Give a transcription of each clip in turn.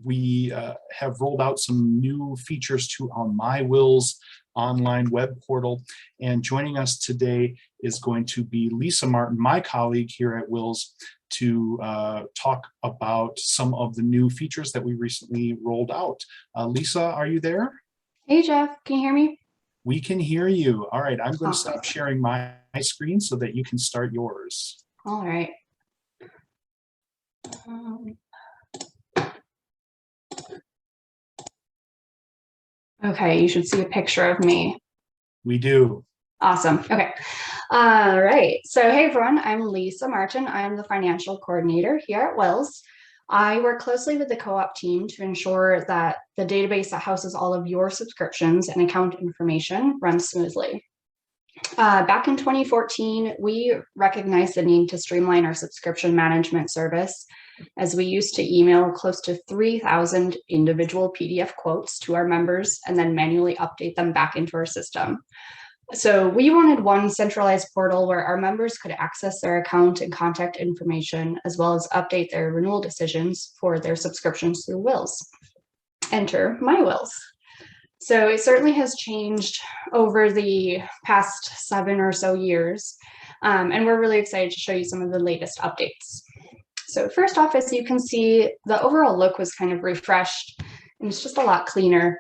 we have rolled out some new features to our MyWiLS online web portal. And joining us today is going to be Lisa Marten, my colleague here at WiLS, to talk about some of the new features that we recently rolled out. Lisa, are you there? Hey, Jeff, can you hear me? We can hear you. All right, I'm going to Awesome. stop sharing my screen so that you can start yours. All right. Okay, you should see a picture of me. We do. Awesome. Okay. All right. So, hey, everyone, I'm Lisa Marten. I'm the financial coordinator here at WiLS. I work closely with the co-op team to ensure that the database that houses all of your subscriptions and account information runs smoothly. Back in 2014, we recognized the need to streamline our subscription management service, as we used to email close to 3,000 individual PDF quotes to our members and then manually update them back into our system. So we wanted one centralized portal where our members could access their account and contact information, as well as update their renewal decisions for their subscriptions through WiLS. Enter MyWiLS. So it certainly has changed over the past 7 or so years, and we're really excited to show you some of the latest updates. So first off, as you can see, the overall look was kind of refreshed, and it's just a lot cleaner.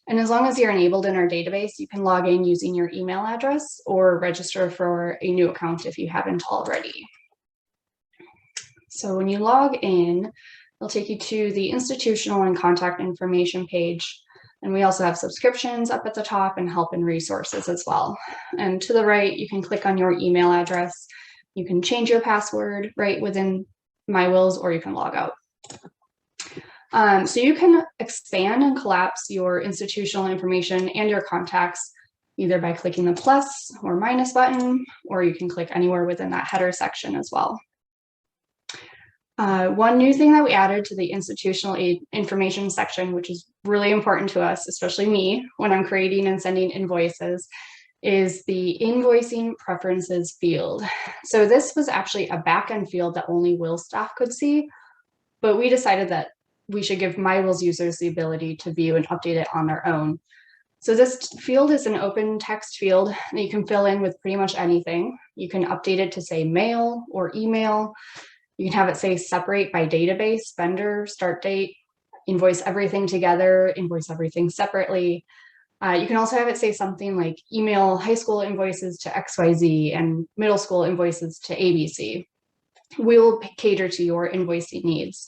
And as long as you're enabled in our database, you can log in using your email address or register for a new account if you haven't already. So when you log in, it'll take you to the institutional and contact information page. And we also have subscriptions up at the top and help and resources as well. And to the right, you can click on your email address. You can change your password right within MyWiLS, or you can log out. So you can expand and collapse your institutional information and your contacts either by clicking the plus or minus button, or you can click anywhere within that header section as well. One new thing that we added to the institutional information section, which is really important to us, especially me, when I'm creating and sending invoices, is the invoicing preferences field. So this was actually a backend field that only WiLS staff could see, but we decided that we should give MyWiLS users the ability to view and update it on their own. So this field is an open text field that you can fill in with pretty much anything. You can update it to say mail or email. You can have it say separate by database, vendor, start date, invoice everything together, invoice everything separately. You can also have it say something like email high school invoices to XYZ and middle school invoices to ABC. We will cater to your invoicing needs.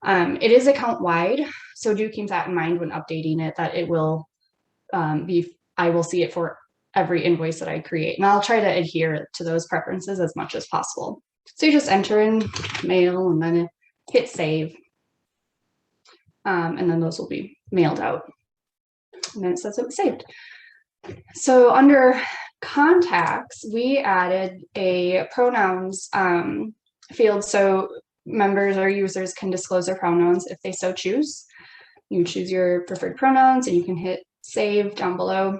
It is account wide, so do keep that in mind when updating it, that it will I will see it for every invoice that I create, and I'll try to adhere to those preferences as much as possible. So you just enter in mail and then hit save, and then those will be mailed out, and then it says it was saved. So under contacts, we added a pronouns field, so members or users can disclose their pronouns if they so choose. You choose your preferred pronouns and you can hit save down below.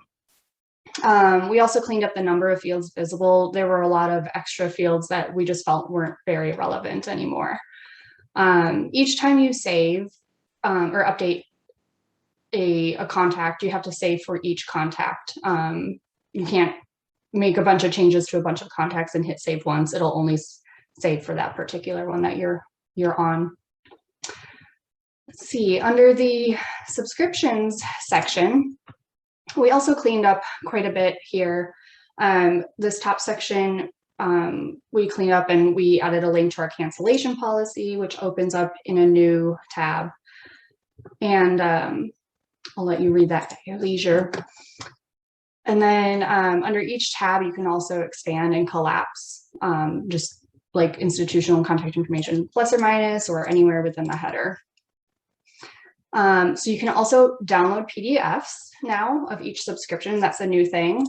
We also cleaned up the number of fields visible. There were a lot of extra fields that we just felt weren't very relevant anymore. Each time you save or update a contact, you have to save for each contact. You can't make a bunch of changes to a bunch of contacts and hit save once. It'll only save for that particular one that you're on. Let's see, under the subscriptions section, we also cleaned up quite a bit here. This top section, we cleaned up and we added a link to our cancellation policy, which opens up in a new tab. And I'll let you read that at your leisure. And then under each tab, you can also expand and collapse, just like institutional contact information, plus or minus, or anywhere within the header. So you can also download PDFs now of each subscription. That's a new thing.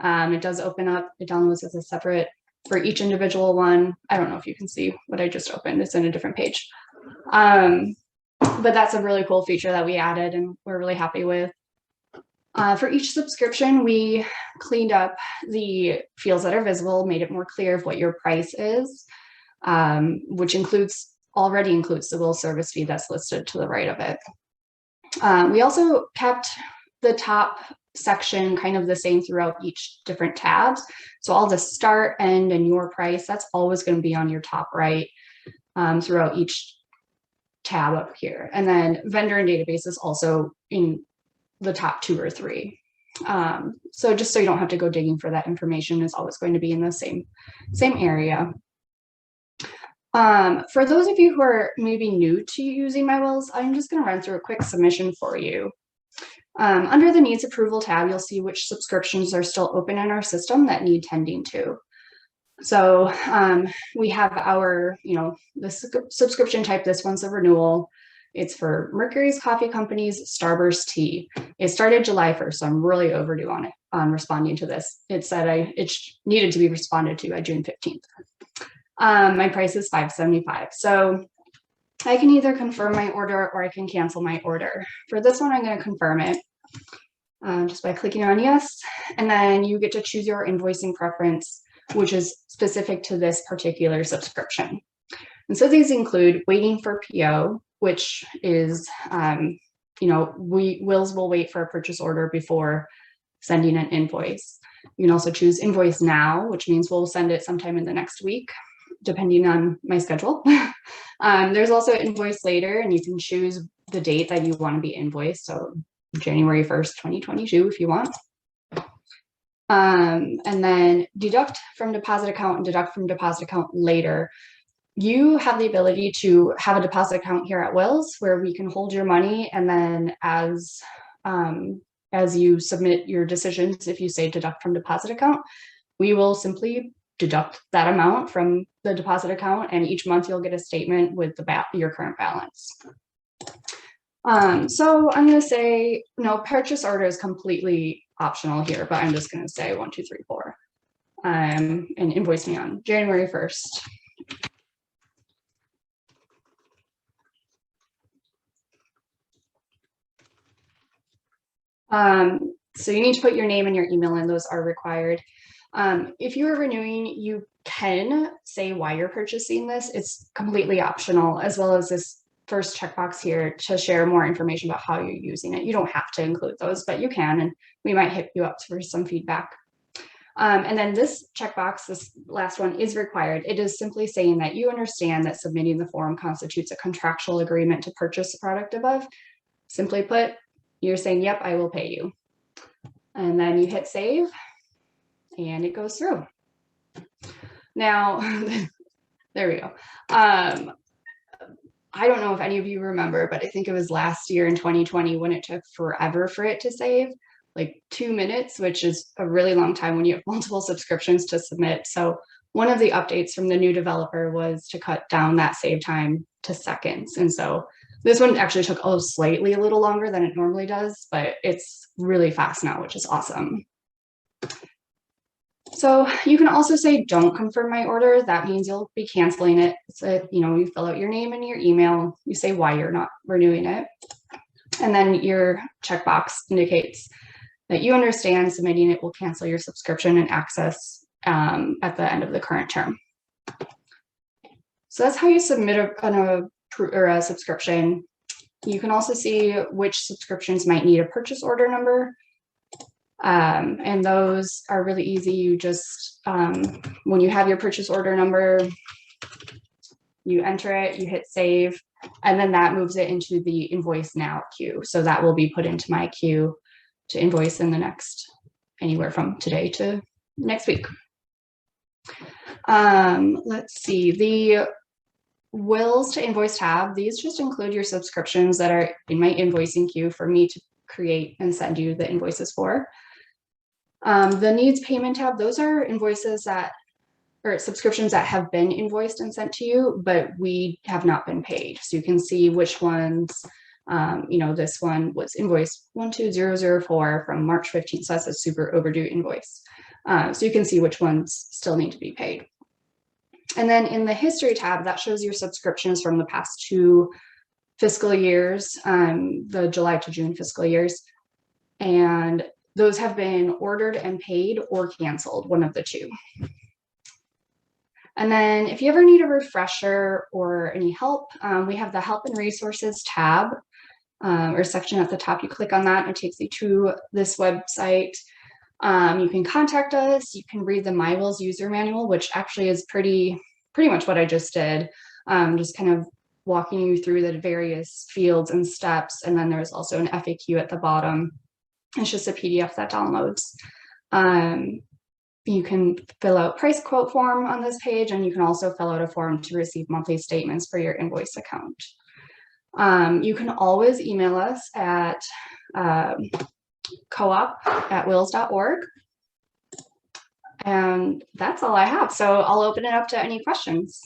It does open up, it downloads as a separate for each individual one. I don't know if you can see what I just opened. It's in a different page. But that's a really cool feature that we added and we're really happy with. For each subscription, we cleaned up the fields that are visible, made it more clear of what your price is, which includes already includes the WiLS service fee that's listed to the right of it. We also kept the top section kind of the same throughout each different tabs. So all the start, end, and your price, that's always going to be on your top right throughout each tab up here. And then vendor and database is also in the top 2 or 3. So just so you don't have to go digging for that information, is always going to be in the same area. For those of you who are maybe new to using MyWiLS, I'm just going to run through a quick submission for you. Under the needs approval tab, you'll see which subscriptions are still open in our system that need tending to. So we have our, the subscription type. This one's a renewal. It's for Mercury's Coffee Company's Starburst Tea. It started July 1st, so I'm really overdue on responding to this. It said it needed to be responded to by June 15th. My price is $5.75. So I can either confirm my order or I can cancel my order. For this one, I'm going to confirm it just by clicking on yes. And then you get to choose your invoicing preference, which is specific to this particular subscription. And so these include waiting for PO, which is, WiLS will wait for a purchase order before sending an invoice. You can also choose invoice now, which means we'll send it sometime in the next week, depending on my schedule. There's also invoice later, and you can choose the date that you want to be invoiced. So January 1st, 2022, if you want. And then deduct from deposit account and deduct from deposit account later. You have the ability to have a deposit account here at WiLS where we can hold your money, and then as you submit your decisions, if you say deduct from deposit account, we will simply deduct that amount from the deposit account, and each month you'll get a statement with your current balance. So I'm going to say no, purchase order is completely optional here, but I'm just going to say 1, 2, 3, 4, and invoice me on January 1st. So you need to put your name and your email in. Those are required. If you are renewing, you can say why you're purchasing this. It's completely optional, as well as this first checkbox here to share more information about how you're using it. You don't have to include those, but you can, and we might hit you up for some feedback. And then this checkbox, this last one, is required. It is simply saying that you understand that submitting the form constitutes a contractual agreement to purchase the product above. Simply put, you're saying, yep, I will pay you. And then you hit save, and it goes through. Now, there we go. I don't know if any of you remember, but I think it was last year in 2020 when it took forever for it to save, like 2 minutes, which is a really long time when you have multiple subscriptions to submit. So one of the updates from the new developer was to cut down that save time to seconds. And so this one actually took a little longer than it normally does, but it's really fast now, which is awesome. So you can also say, don't confirm my order. That means you'll be canceling it. So, you fill out your name and your email, you say why you're not renewing it. And then your checkbox indicates that you understand submitting it will cancel your subscription and access at the end of the current term. So that's how you submit a subscription. You can also see which subscriptions might need a purchase order number. And those are really easy. You just, when you have your purchase order number, you enter it, you hit save, and then that moves it into the invoice now queue. So that will be put into my queue to invoice in the next, anywhere from today to next week. Let's see, the WiLS to invoice tab, these just include your subscriptions that are in my invoicing queue for me to create and send you the invoices for. The needs payment tab, those are invoices or subscriptions that have been invoiced and sent to you, but we have not been paid. So you can see which ones, this one was invoice 12004 from March 15th. So that's a super overdue invoice. So you can see which ones still need to be paid. And then in the history tab, that shows your subscriptions from the past 2 fiscal years, the July to June fiscal years. And those have been ordered and paid or canceled, one of the two. And then if you ever need a refresher or any help, we have the Help and Resources tab or section at the top. You click on that and it takes you to this website. You can contact us. You can read the MyWiLS user manual, which actually is pretty much what I just did. Just kind of walking you through the various fields and steps. And then there's also an FAQ at the bottom. It's just a PDF that downloads. You can fill out price quote form on this page, and you can also fill out a form to receive monthly statements for your invoice account. You can always email us at coop@wils.org. And that's all I have. So I'll open it up to any questions.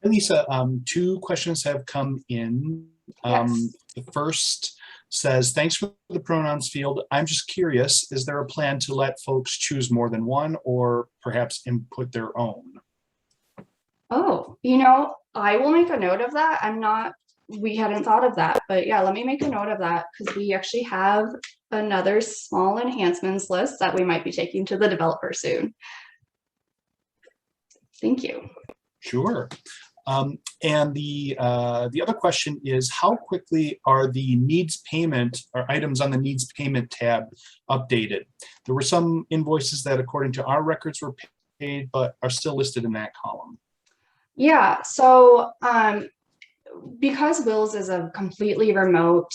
Lisa, 2 questions have come in. Yes. The first says, thanks for the pronouns field. I'm just curious, is there a plan to let folks choose more than one or perhaps input their own? Oh, I will make a note of that. We hadn't thought of that, but yeah, let me make a note of that because we actually have another small enhancements list that we might be taking to the developer soon. Thank you. Sure. And the other question is, how quickly are the needs payment or items on the needs payment tab updated? There were some invoices that, according to our records, were paid, but are still listed in that column. Yeah, so because WiLS is a completely remote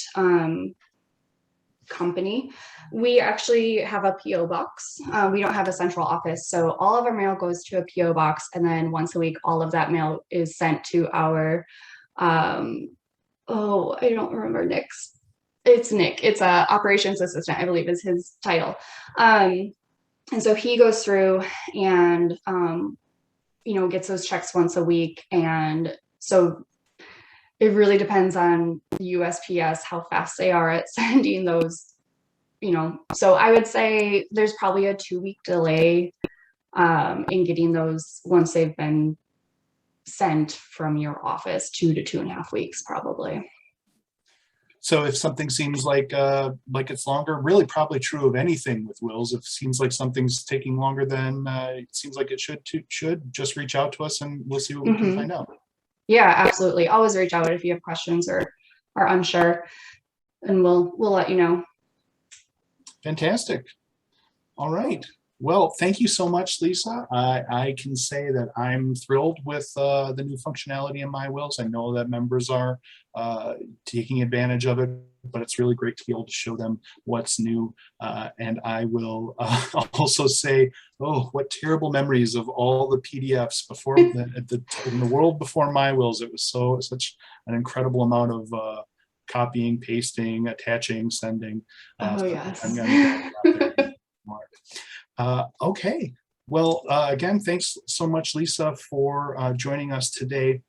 company, we actually have a PO box. We don't have a central office, so all of our mail goes to a PO box, and then once a week all of that mail is sent to our I don't remember Nick's. It's Nick. It's a operations assistant, I believe is his title. And so he goes through and gets those checks once a week, and so it really depends on the USPS, how fast they are at sending those, So I would say there's probably a 2-week delay in getting those once they've been sent from your office, 2 to 2.5 weeks probably. So if something seems like it's longer, really probably true of anything with WiLS. If it seems like something's taking longer than it seems like it should just reach out to us and we'll see what we can find out. Yeah, absolutely. Always reach out if you have questions or are unsure, and we'll let you know. Fantastic. All right. Well, thank you so much, Lisa. I can say that I'm thrilled with the new functionality in MyWiLS. I know that members are taking advantage of it, but it's really great to be able to show them what's new. And I will also say, oh, what terrible memories of all the PDFs before in the world before MyWiLS. It was such an incredible amount of copying, pasting, attaching, sending. Oh, so yes. I'm glad okay. Well, again, thanks so much, Lisa, for joining us today.